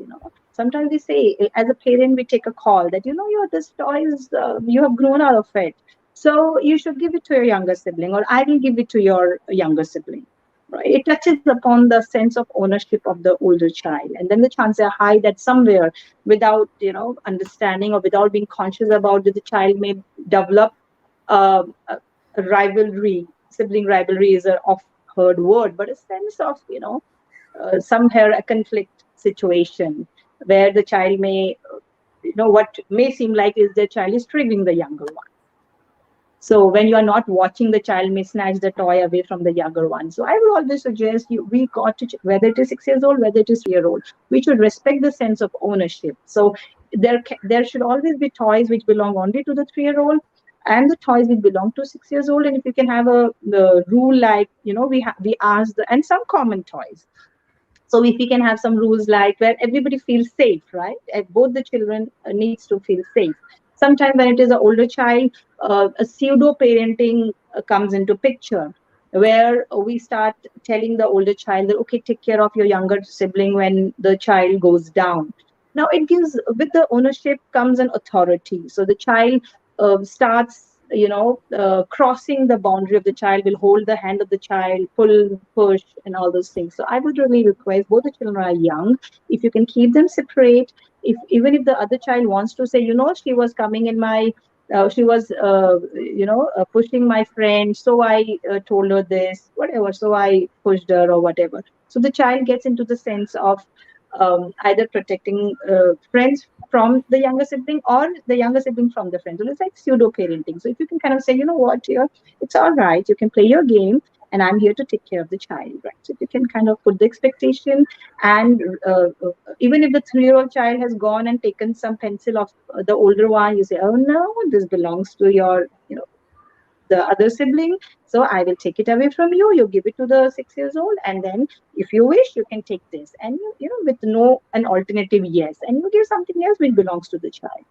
Sometimes we say, as a parent, we take a call that, this toy is, you have grown out of it. So you should give it to your younger sibling, or I will give it to your younger sibling. Right? It touches upon the sense of ownership of the older child. And then the chances are high that somewhere, without, understanding or without being conscious about it, the child may develop a rivalry. Sibling rivalry is an oft-heard word, but a sense of, somewhere a conflict situation where the child may, what may seem like is the child is triggering the younger one. So when you are not watching, the child may snatch the toy away from the younger one. So I would always suggest we got to, whether it is 6 years old, whether it is 3-year-old, we should respect the sense of ownership. So there should always be toys which belong only to the 3-year-old, and the toys which belong to 6 years old. And if you can have the rule like, we ask and some common toys. So if we can have some rules like where everybody feels safe, right? Both the children needs to feel safe. Sometimes when it is an older child, a pseudo parenting comes into picture, where we start telling the older child that, okay, take care of your younger sibling when the child goes down. Now it gives, with the ownership comes an authority. So the child starts, crossing the boundary of the child, will hold the hand of the child, pull, push, and all those things. So I would really request, both the children are young, if you can keep them separate. If even if the other child wants to say, she was coming in my, she was, pushing my friend, so I told her this, whatever, so I pushed her or whatever. So the child gets into the sense of either protecting friends from the younger sibling or the younger sibling from the friend. So it's like pseudo parenting. So if you can kind of say, what, here, it's all right, you can play your game and I'm here to take care of the child, right? So if you can kind of put the expectation, and even if the 3-year-old child has gone and taken some pencil of the older one, you say, oh no, this belongs to your, the other sibling, so I will take it away from you. You give it to the 6 years old, and then if you wish, you can take this. And with no an alternative yes, and you give something else which belongs to the child.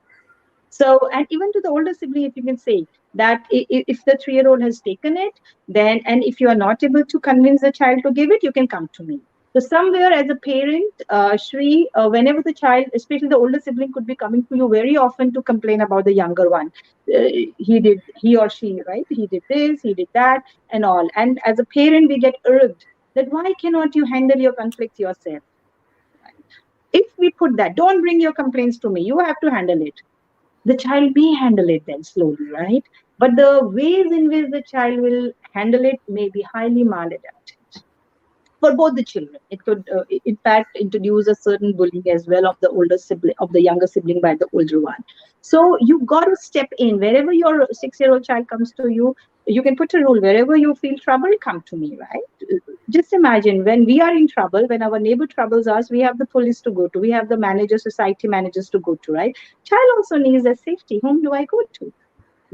So, and even to the older sibling, if you can say that if the 3-year-old has taken it, then, and if you are not able to convince the child to give it, you can come to me. So somewhere as a parent, Shri, whenever the child, especially the older sibling, could be coming to you very often to complain about the younger one. He or she, right? He did this, he did that, and all. And as a parent, we get urged that why cannot you handle your conflicts yourself? If we put that, don't bring your complaints to me, you have to handle it. The child may handle it then slowly, right? But the ways in which the child will handle it may be highly maladaptive for both the children. It could, in fact, introduce a certain bullying as well of the older sibling, of the younger sibling by the older one. So you got to step in wherever your 6-year-old child comes to you. You can put a rule: wherever you feel trouble, come to me, right? Just imagine when we are in trouble, when our neighbor troubles us, we have the police to go to, we have the managers, society managers to go to, right? Child also needs a safety. Whom do I go to?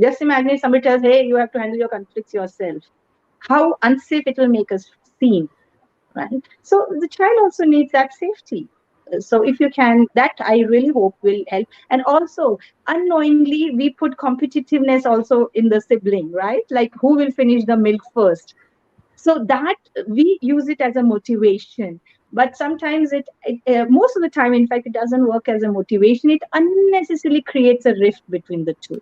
Just imagine if somebody tells, hey, you have to handle your conflicts yourself. How unsafe it will make us seem. Right? So the child also needs that safety. So if you can, that I really hope will help. And also, unknowingly, we put competitiveness also in the sibling, right? Like who will finish the milk first. So that we use it as a motivation. But sometimes most of the time, in fact, it doesn't work as a motivation. It unnecessarily creates a rift between the two.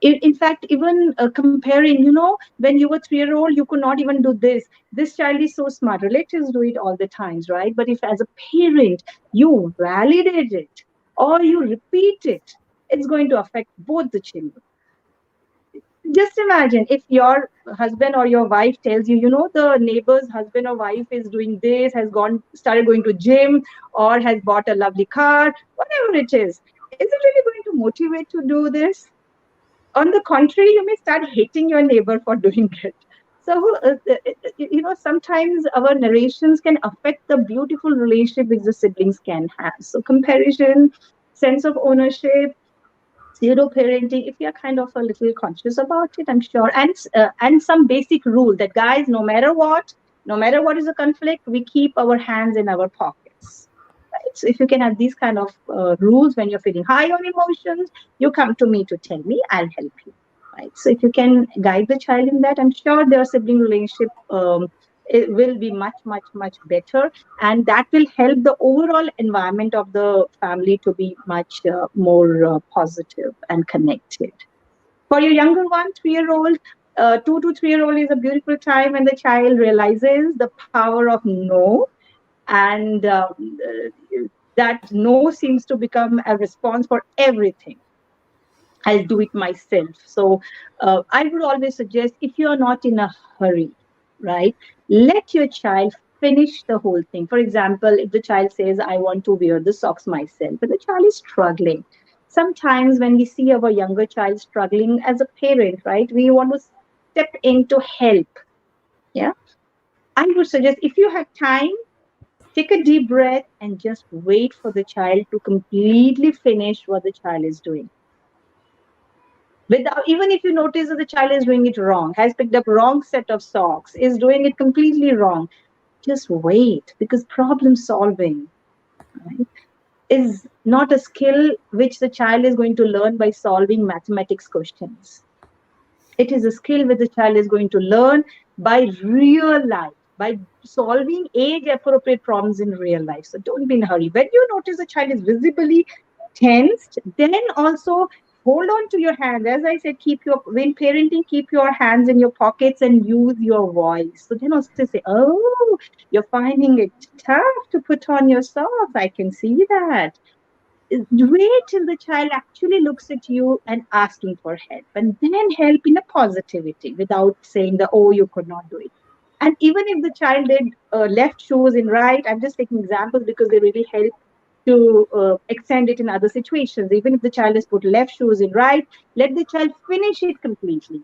In fact, even comparing, when you were 3-year-old, you could not even do this. This child is so smart. Relatives do it all the times, right? But if as a parent, you validate it or you repeat it, it's going to affect both the children. Just imagine if your husband or your wife tells you, the neighbor's husband or wife is doing this, has started going to gym, or has bought a lovely car, whatever it is it really going to motivate to do this? On the contrary, you may start hating your neighbor for doing it. So, sometimes our narrations can affect the beautiful relationship which the siblings can have. So, comparison, sense of ownership, pseudo parenting, if you're kind of a little conscious about it, I'm sure, and some basic rule that, guys, no matter what is a conflict, we keep our hands in our pockets. Right? So if you can have these kind of rules when you're feeling high on emotions, you come to me to tell me, I'll help you. Right? So if you can guide the child in that, I'm sure their sibling relationship it will be much, much, much better, and that will help the overall environment of the family to be much more positive and connected. For your younger one, 3-year-old, 2 to 3-year-old is a beautiful time when the child realizes the power of no, and that no seems to become a response for everything. I'll do it myself. So I would always suggest, if you're not in a hurry, right, let your child finish the whole thing. For example, if the child says, I want to wear the socks myself, but the child is struggling. Sometimes when we see our younger child struggling as a parent, right, we want to step in to help. Yeah. I would suggest, if you have time, take a deep breath and just wait for the child to completely finish what the child is doing. Without, even if you notice that the child is doing it wrong, has picked up wrong set of socks, is doing it completely wrong, just wait, because problem solving, right, is not a skill which the child is going to learn by solving mathematics questions. It is a skill which the child is going to learn by real life, by solving age appropriate problems in real life. So don't be in a hurry. When you notice the child is visibly tensed, then also hold on to your hands. As I said, when parenting, keep your hands in your pockets and use your voice. So then also say, oh, you're finding it tough to put on your socks. I can see that. Wait till the child actually looks at you and asking for help, and then help in a positivity without saying that, oh, you could not do it. And even if the child did left shoes in right, I'm just taking examples because they really help to extend it in other situations. Even if the child has put left shoes in right, let the child finish it completely.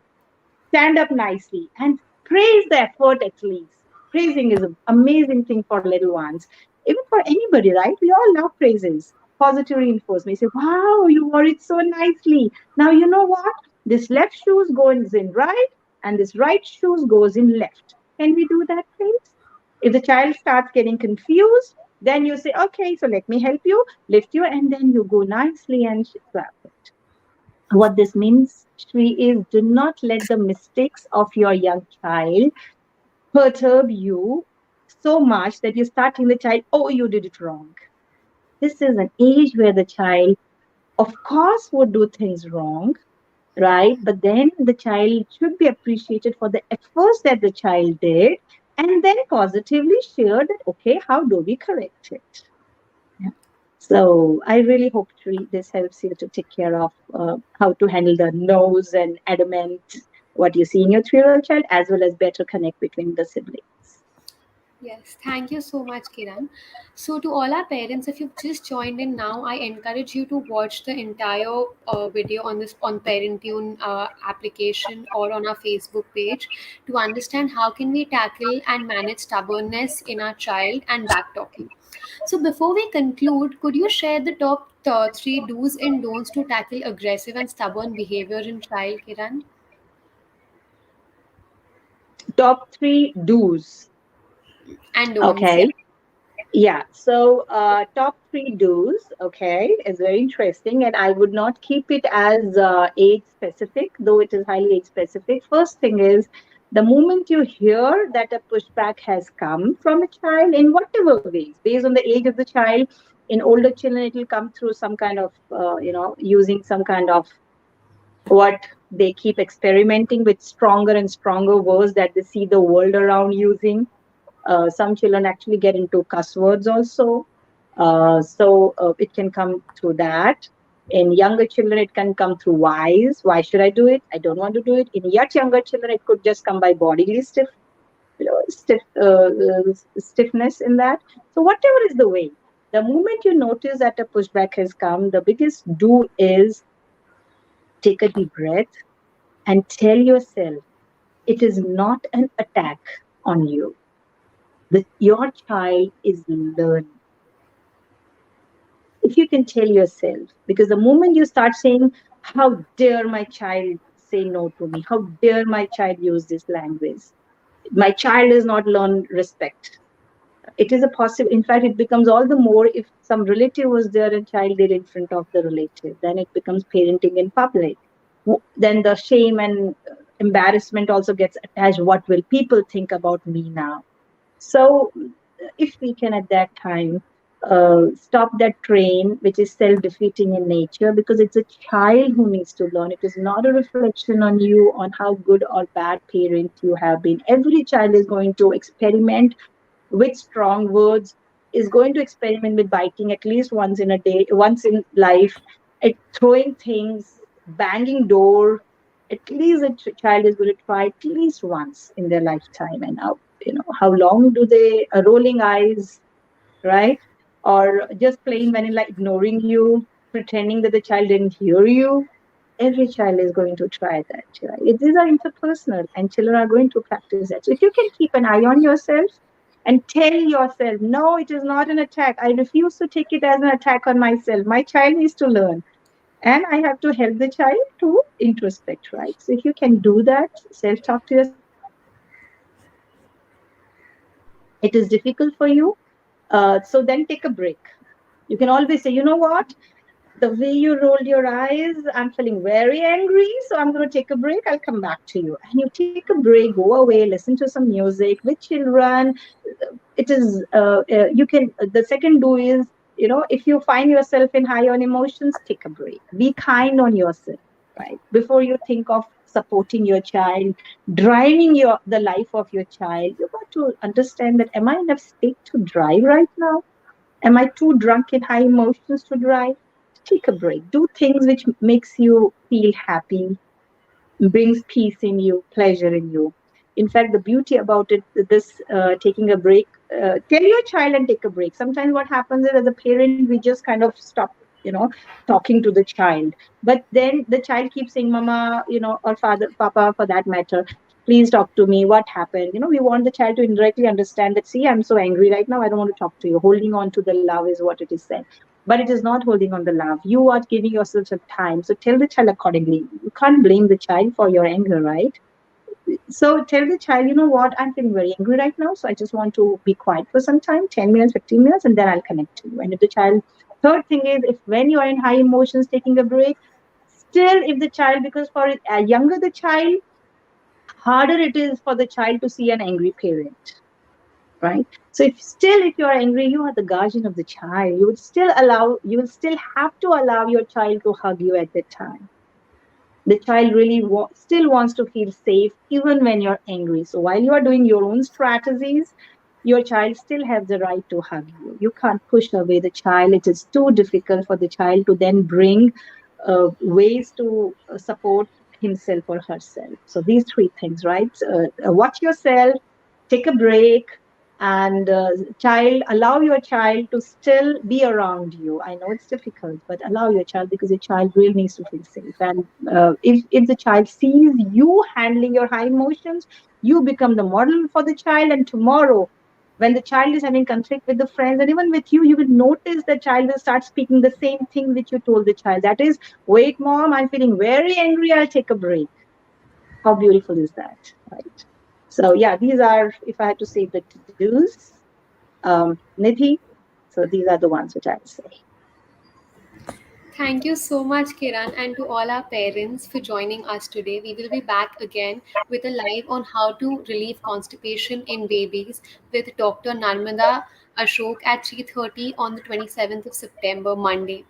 Stand up nicely and praise the effort at least. Praising is an amazing thing for little ones. Even for anybody, right? We all love praises. Positive reinforcement. You say, wow, you wore it so nicely. Now, you know what? This left shoes goes in right and this right shoes goes in left. Can we do that, please? If the child starts getting confused, then you say, okay, so let me help you, lift you, and then you go nicely and swap it. What this means, Shri, is do not let the mistakes of your young child perturb you so much that you start telling the child, oh, you did it wrong. This is an age where the child, of course, would do things wrong, right? But then the child should be appreciated for the efforts that the child did, and then positively share that, okay, how do we correct it? Yeah. So I really hope this helps you to take care of how to handle the no's and adamant, what you see in your 3-year-old child, as well as better connect between the siblings. Yes, thank you so much, Kiran. So, to all our parents, if you've just joined in now, I encourage you to watch the entire video on Parentune application or on our Facebook page to understand how can we tackle and manage stubbornness in our child and backtalking. So, before we conclude, could you share the top 3 do's and don'ts to tackle aggressive and stubborn behavior in child, Kiran? Top 3 do's. And don'ts, Okay. yeah. Yeah. So top 3 do's, okay, is very interesting. And I would not keep it as age specific, though it is highly age specific. First thing is, the moment you hear that a pushback has come from a child in whatever ways, based on the age of the child, in older children, it will come through some kind of, using some kind of what they keep experimenting with stronger and stronger words that they see the world around using. Some children actually get into cuss words also. So it can come through that. In younger children, it can come through whys. Why should I do it? I don't want to do it. In yet younger children, it could just come by bodily stiffness in that. So whatever is the way, the moment you notice that a pushback has come, the biggest do is take a deep breath and tell yourself it is not an attack on you. Your child is learning. If you can tell yourself, because the moment you start saying, how dare my child say no to me? How dare my child use this language? My child has not learned respect. It is a possible, in fact, it becomes all the more if some relative was there and child did in front of the relative, then it becomes parenting in public. Then the shame and embarrassment also gets attached. What will people think about me now? So if we can at that time stop that train, which is self-defeating in nature, because it's a child who needs to learn. It is not a reflection on you, on how good or bad parent you have been. Every child is going to experiment with strong words, is going to experiment with biting at least once in a day, once in life, at throwing things, banging door. At least a child is going to try at least once in their lifetime. And now, how long do they rolling eyes, right? Or just plain vanilla ignoring you, pretending that the child didn't hear you. Every child is going to try that, right? These are interpersonal, and children are going to practice that. So if you can keep an eye on yourself and tell yourself, no, it is not an attack. I refuse to take it as an attack on myself. My child needs to learn. And I have to help the child to introspect, right? So if you can do that, self-talk to yourself, it is difficult for you. So then take a break. You can always say, you know what? The way you rolled your eyes, I'm feeling very angry. So I'm going to take a break. I'll come back to you. And you take a break, go away, listen to some music with children. It is, you can, the second do is, if you find yourself in high on emotions, take a break. Be kind on yourself, right? Before you think of supporting your child, driving the life of your child, you got to understand that, am I in a state to drive right now? Am I too drunk in high emotions to drive? Take a break. Do things which makes you feel happy, brings peace in you, pleasure in you. In fact, the beauty about it, this taking a break, tell your child and take a break. Sometimes what happens is, as a parent, we just kind of stop, talking to the child. But then the child keeps saying, Mama, or Father, Papa, for that matter, please talk to me. What happened? We want the child to indirectly understand that, see, I'm so angry right now. I don't want to talk to you. Holding on to the love is what it is said. But it is not holding on the love. You are giving yourself some time. So tell the child accordingly. You can't blame the child for your anger, right? So tell the child, you know what, I'm feeling very angry right now. So I just want to be quiet for some time, 10 minutes, 15 minutes, and then I'll connect to you. And if the child, third thing is, if when you are in high emotions, taking a break, still if the child, because for younger the child, harder it is for the child to see an angry parent. Right? So if you are angry, you are the guardian of the child. You will still have to allow your child to hug you at that time. The child really still wants to feel safe even when you're angry. So while you are doing your own strategies, your child still has the right to hug you. You can't push away the child. It is too difficult for the child to then bring ways to support himself or herself. So these three things, right? Watch yourself, take a break, and allow your child to still be around you. I know it's difficult, but allow your child, because your child really needs to feel safe. And if the child sees you handling your high emotions, you become the model for the child. And tomorrow, when the child is having conflict with the friends and even with you, you will notice the child will start speaking the same thing which you told the child. That is, wait, mom, I'm feeling very angry. I'll take a break. How beautiful is that, right? So yeah, these are, if I had to say the to-dos, Nidhi, so these are the ones which I would say. Thank you so much, Kiran, and to all our parents for joining us today. We will be back again with a live on how to relieve constipation in babies with Dr. Narmada Ashok at 3:30 on the 27th of September, Monday.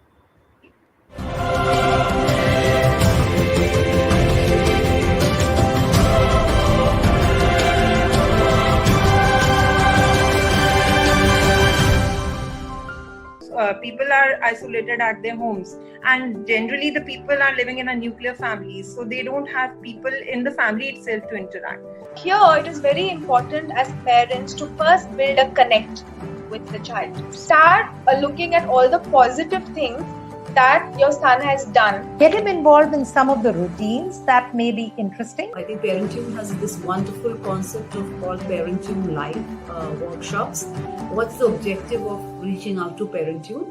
people are isolated at their homes, and generally the people are living in a nuclear family, so they don't have people in the family itself to interact. Here, it is very important as parents to first build a connect with the child. Start looking at all the positive things that your son has done. Get him involved in some of the routines that may be interesting. I think Parentune has this wonderful concept of called Parentune live workshops. What's the objective of reaching out to Parentune?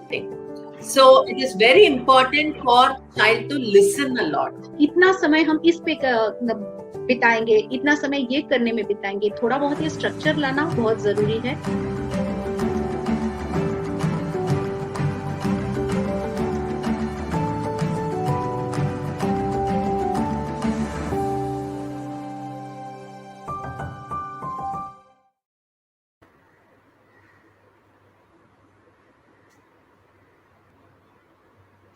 So it is very important for child to listen a lot. इतना समय हम इस पे बिताएंगे, इतना समय ये करने में बिताएंगे, थोड़ा बहुत ये स्ट्रक्चर लाना बहुत जरूरी है.